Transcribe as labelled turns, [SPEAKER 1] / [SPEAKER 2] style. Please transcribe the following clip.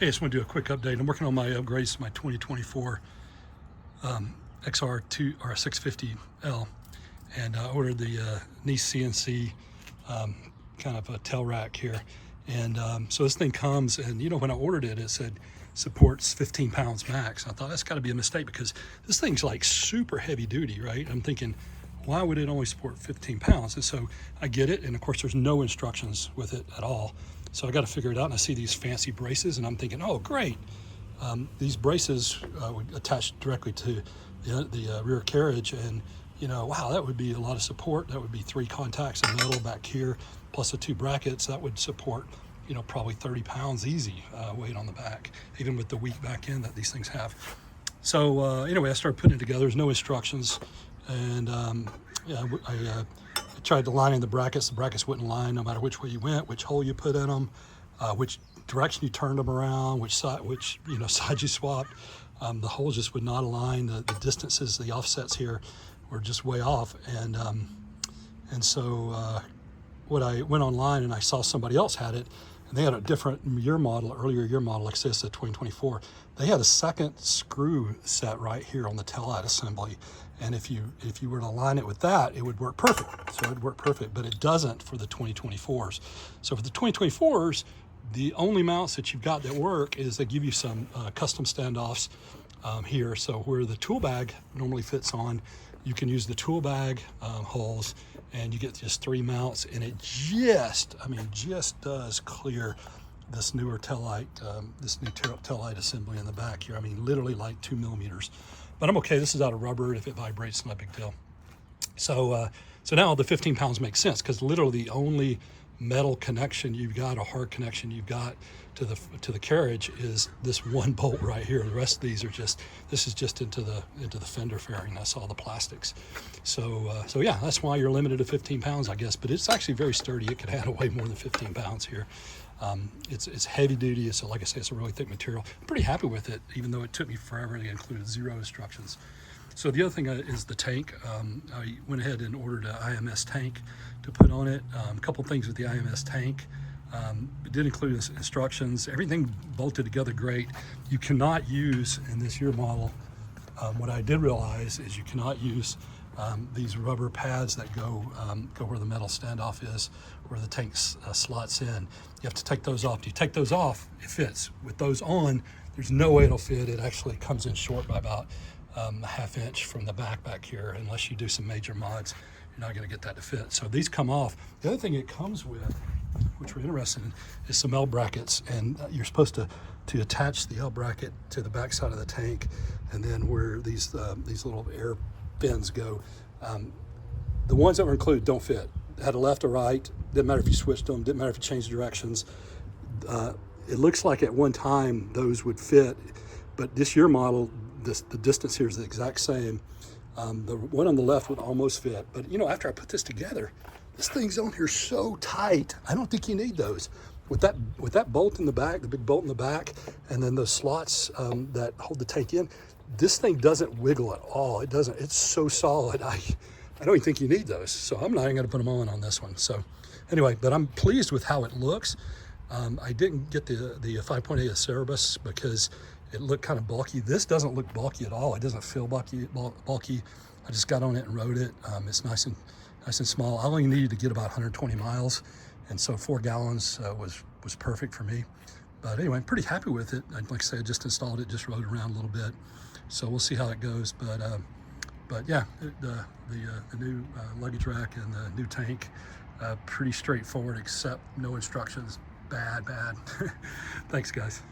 [SPEAKER 1] Hey, I just want to do a quick update. I'm working on my upgrades to my 2024 XR650L, and I ordered the NICECNC kind of a tail rack here. And so this thing comes, and you know, when I ordered it, it said supports 15 pounds max. I thought that's got to be a mistake because this thing's like super heavy duty, right? I'm thinking, why would it only support 15 pounds? And so I get it, and of course there's no instructions with it at all. So I got to figure it out, and I see these fancy braces, and I'm thinking, oh great, these braces would attach directly to the rear carriage, and you know, wow, that would be a lot of support. That would be 3 contacts of metal back here, plus the 2 brackets. That would support, you know, probably 30 pounds easy weight on the back, even with the weak back end that these things have. So anyway, I started putting it together. There's no instructions, and yeah, I tried to line in the brackets. The brackets wouldn't line no matter which way you went, which hole you put in them, which direction you turned them around, which side you swapped. The holes just would not align. The distances, the offsets here were just way off. And so what I went online and I saw somebody else had it, and they had a different earlier year model, like this, the 2024. They had a second screw set right here on the taillight assembly. And if you were to align it with that, it would work perfect. So it would work perfect, but it doesn't for the 2024s. So for the 2024s, the only mounts that you've got that work is they give you some custom standoffs here. So where the tool bag normally fits on, you can use the tool bag holes, and you get just 3 mounts, and it just does clear this newer taillight, this new taillight assembly in the back here. I mean, literally like 2 millimeters. But I'm okay. This is out of rubber. If it vibrates, not a big deal. So so now the 15 pounds makes sense, because literally the only metal connection you've got, a hard connection you've got to the carriage, is this one bolt right here. The rest of these are just, this is just into the fender fairing. That's all the plastics. So so yeah, that's why you're limited to 15 pounds, I guess. But it's actually very sturdy. It could handle way more than 15 pounds here. It's heavy duty. It's, like I say, it's a really thick material. I'm pretty happy with it, even though it took me forever and it included 0 instructions. So the other thing is the tank. I went ahead and ordered an IMS tank to put on it. A couple things with the IMS tank. It did include instructions. Everything bolted together great. You cannot use, in this year model, what I did realize is you cannot use these rubber pads that go where the metal standoff is, where the tank slots in. You have to take those off. You take those off, it fits. With those on, there's no way it'll fit. It actually comes in short by about a ½ inch from the back here. Unless you do some major mods, you're not going to get that to fit. So these come off. The other thing it comes with, which we're interested in, is some L brackets, and you're supposed to attach the L bracket to the back side of the tank, and then where these little air fins go. The ones that were included don't fit. It had a left or right. Didn't matter if you switched them. Didn't matter if you changed directions. It looks like at one time those would fit, but this year model, the distance here is the exact same. The one on the left would almost fit, but you know, after I put this together, this thing's on here so tight, I don't think you need those. With that bolt in the back, the big bolt in the back, and then those slots that hold the tank in, this thing doesn't wiggle at all. It doesn't. It's so solid. I don't even think you need those. So I'm not even going to put them on this one. So anyway, but I'm pleased with how it looks. I didn't get the 5.8 Cerebus because it looked kind of bulky. This doesn't look bulky at all. It doesn't feel bulky. I just got on it and rode it. It's nice and small. I only needed to get about 120 miles, and so 4 gallons was perfect for me. But anyway, I'm pretty happy with it. Like I said, I just installed it, just rode around a little bit. So we'll see how it goes. But yeah, the new luggage rack and the new tank, pretty straightforward, except no instructions. Bad. Thanks, guys.